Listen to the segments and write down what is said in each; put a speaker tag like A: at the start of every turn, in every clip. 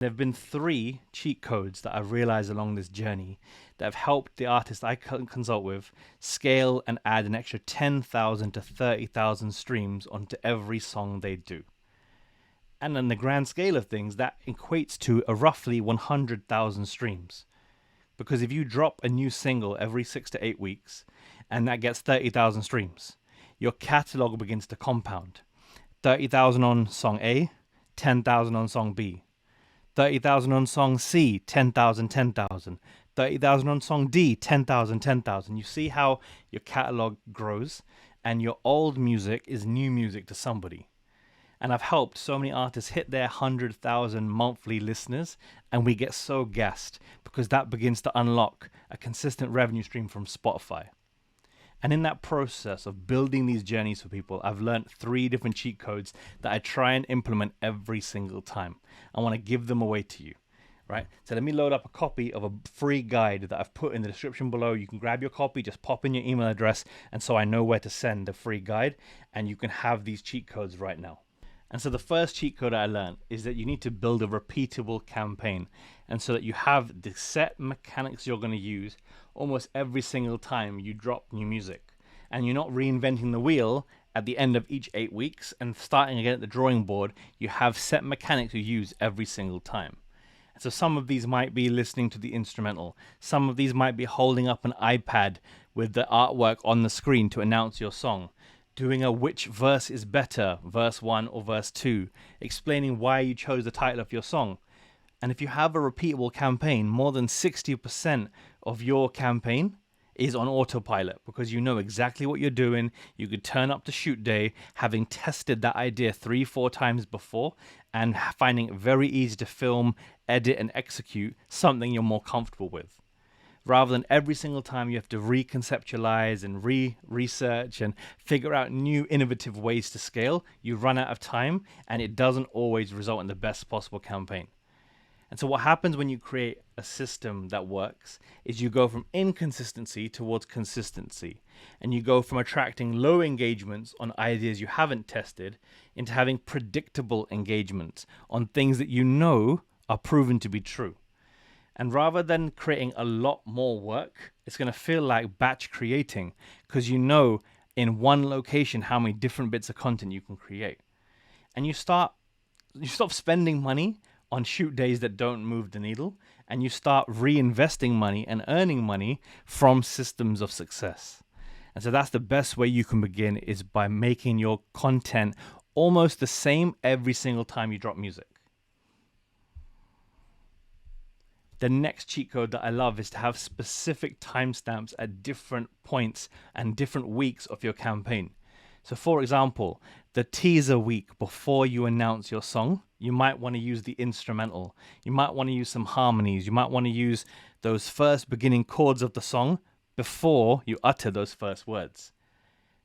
A: There have been three cheat codes that I've realized along this journey that have helped the artists I consult with scale and add an extra 10,000 to 30,000 streams onto every song they do. And in the grand scale of things, that equates to a roughly 100,000 streams. Because if you drop a new single every 6 to 8 weeks, and that gets 30,000 streams, your catalog begins to compound. 30,000 on song A, 10,000 on song B. 30,000 on song C, 10,000, 10,000. 30,000 on song D, 10,000, 10,000. You see how your catalog grows, and your old music is new music to somebody. And I've helped so many artists hit their 100,000 monthly listeners, and we get so gassed because that begins to unlock a consistent revenue stream from Spotify. And in that process of building these journeys for people, I've learned 3 different cheat codes that I try and implement every single time. I want to give them away to you, right? So let me load up a copy of a free guide that I've put in the description below. You can grab your copy, just pop in your email address, and so I know where to send the free guide, and you can have these cheat codes right now. And so the first cheat code I learned is that you need to build a repeatable campaign, and so that you have the set mechanics you're going to use almost every single time you drop new music, and you're not reinventing the wheel at the end of each 8 weeks and starting again at the drawing board. You have set mechanics you use every single time. And so some of these might be listening to the instrumental, some of these might be holding up an iPad with the artwork on the screen to announce your song, doing a which verse is better, verse 1 or verse 2, explaining why you chose the title of your song. And if you have a repeatable campaign, more than 60% of your campaign is on autopilot because you know exactly what you're doing. You could turn up to shoot day having tested that idea 3-4 times before and finding it very easy to film, edit, and execute something you're more comfortable with. Rather than every single time you have to reconceptualize and research and figure out new innovative ways to scale, you run out of time, and it doesn't always result in the best possible campaign. And so what happens when you create a system that works is you go from inconsistency towards consistency, and you go from attracting low engagements on ideas you haven't tested into having predictable engagements on things that you know are proven to be true. And rather than creating a lot more work, it's going to feel like batch creating because you know in one location how many different bits of content you can create. And you stop spending money on shoot days that don't move the needle, and you start reinvesting money and earning money from systems of success. And so that's the best way you can begin, is by making your content almost the same every single time you drop music. The next cheat code that I love is to have specific timestamps at different points and different weeks of your campaign. So for example, the teaser week before you announce your song, you might want to use the instrumental. You might want to use some harmonies. You might want to use those first beginning chords of the song before you utter those first words.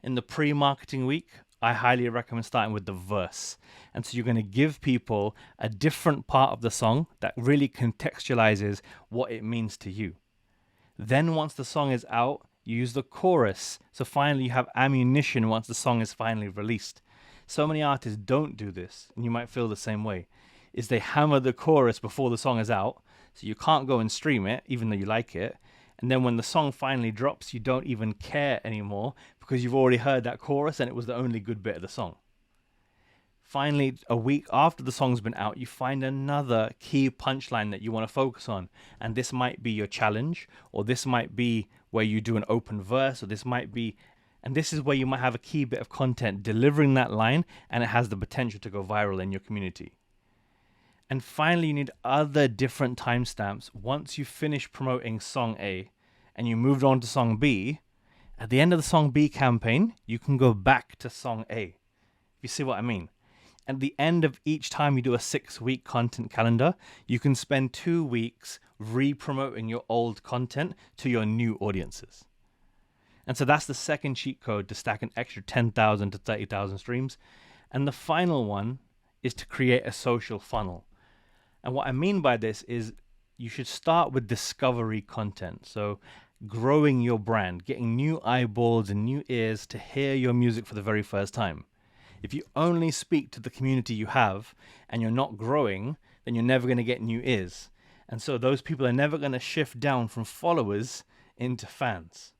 A: In the pre-marketing week, I highly recommend starting with the verse. And so you're going to give people a different part of the song that really contextualizes what it means to you. Then once the song is out, you use the chorus. So finally you have ammunition once the song is finally released. So many artists don't do this, and you might feel the same way, is they hammer the chorus before the song is out, so you can't go and stream it, even though you like it. And then when the song finally drops, you don't even care anymore because you've already heard that chorus and it was the only good bit of the song. Finally, a week after the song's been out, you find another key punchline that you want to focus on. And this might be your challenge, or this might be where you do an open verse, or this is where you might have a key bit of content delivering that line, and it has the potential to go viral in your community. And finally, you need other different timestamps. Once you finish promoting song A and you moved on to song B, at the end of the song B campaign, you can go back to song A. You see what I mean? At the end of each time you do a 6-week content calendar, you can spend 2 weeks re-promoting your old content to your new audiences. And so that's the second cheat code to stack an extra 10,000 to 30,000 streams. And the final one is to create a social funnel. And what I mean by this is you should start with discovery content. So growing your brand, getting new eyeballs and new ears to hear your music for the very first time. If you only speak to the community you have and you're not growing, then you're never going to get new ears. And so those people are never going to shift down from followers into fans.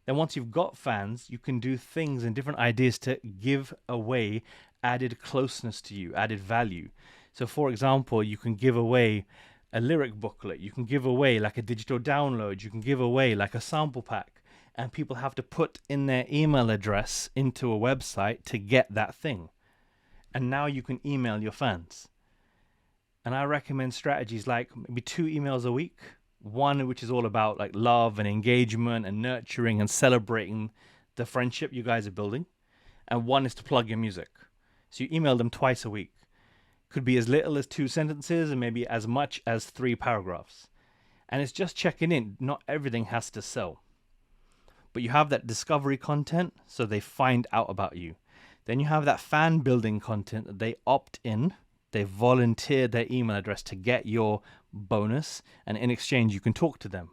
A: Then once you've got fans, you can do things and different ideas to give away added closeness to you, added value. So for example, you can give away a lyric booklet, you can give away like a digital download, you can give away like a sample pack, and people have to put in their email address into a website to get that thing. And now you can email your fans. And I recommend strategies like maybe 2 emails a week. One which is all about like love and engagement and nurturing and celebrating the friendship you guys are building. And one is to plug your music. So you email them twice a week. Could be as little as 2 sentences and maybe as much as 3 paragraphs. And it's just checking in. Not everything has to sell. But you have that discovery content so they find out about you. Then you have that fan building content that they opt in. They volunteer their email address to get your bonus, and in exchange you can talk to them.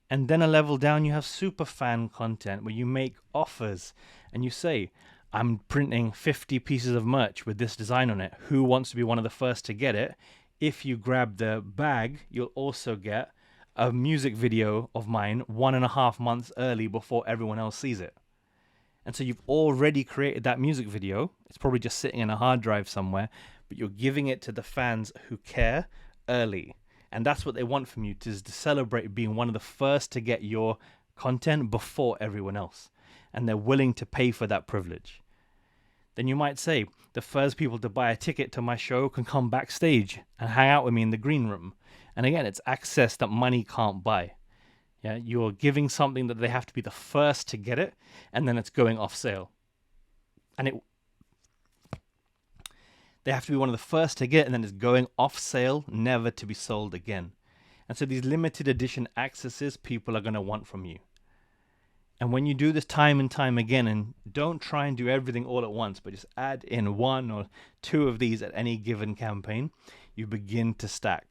A: And then a level down you have super fan content where you make offers and you say, I'm printing 50 pieces of merch with this design on it. Who wants to be one of the first to get it? If you grab the bag, you'll also get a music video of mine 1.5 months early before everyone else sees it. And so you've already created that music video. It's probably just sitting in a hard drive somewhere, but you're giving it to the fans who care early. And that's what they want from you, to celebrate being one of the first to get your content before everyone else. And they're willing to pay for that privilege. Then you might say, the first people to buy a ticket to my show can come backstage and hang out with me in the green room. And again, it's access that money can't buy. Yeah, you're giving something that they have to be the first to get it, and then it's going off sale. And they have to be one of the first to get it, and then it's going off sale, never to be sold again. And so these limited edition accesses people are going to want from you. And when you do this time and time again, and don't try and do everything all at once, but just add in 1 or 2 of these at any given campaign, you begin to stack.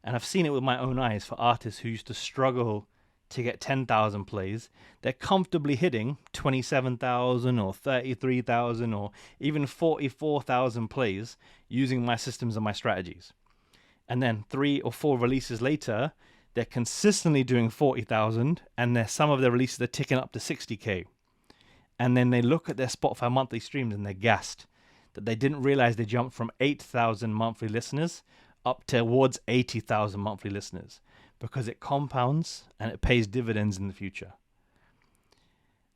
A: And I've seen it with my own eyes for artists who used to struggle to get 10,000 plays. They're comfortably hitting 27,000 or 33,000 or even 44,000 plays using my systems and my strategies. And then 3 or 4 releases later, they're consistently doing 40,000, and some of their releases are ticking up to 60K. And then they look at their Spotify monthly streams and they're gassed that they didn't realize they jumped from 8,000 monthly listeners up towards 80,000 monthly listeners, because it compounds and it pays dividends in the future.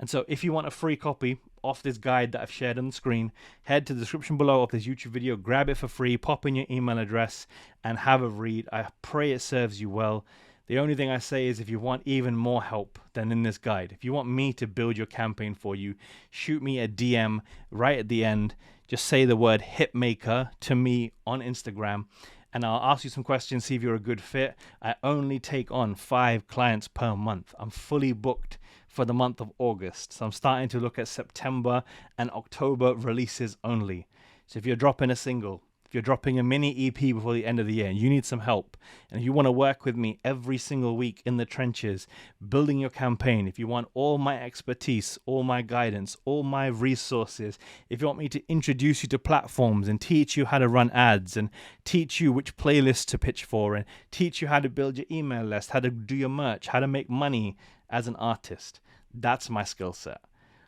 A: And so if you want a free copy of this guide that I've shared on the screen, head to the description below of this YouTube video, grab it for free, pop in your email address and have a read. I pray it serves you well. The only thing I say is, if you want even more help than in this guide, if you want me to build your campaign for you, shoot me a DM right at the end. Just say the word Hitmaker to me on Instagram, and I'll ask you some questions, see if you're a good fit. I only take on 5 clients per month. I'm fully booked for the month of August. So I'm starting to look at September and October releases only. So if you're dropping a single, if you're dropping a mini EP before the end of the year and you need some help, and you want to work with me every single week in the trenches, building your campaign, if you want all my expertise, all my guidance, all my resources, if you want me to introduce you to platforms and teach you how to run ads and teach you which playlists to pitch for and teach you how to build your email list, how to do your merch, how to make money as an artist, that's my skill set.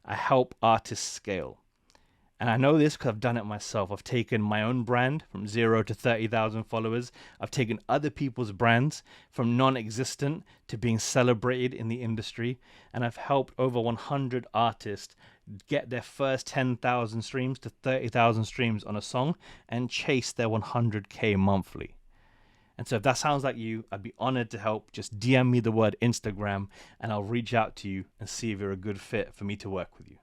A: I help artists scale. And I know this because I've done it myself. I've taken my own brand from 0 to 30,000 followers. I've taken other people's brands from non-existent to being celebrated in the industry. And I've helped over 100 artists get their first 10,000 streams to 30,000 streams on a song and chase their 100K monthly. And so if that sounds like you, I'd be honored to help. Just DM me the word Instagram and I'll reach out to you and see if you're a good fit for me to work with you.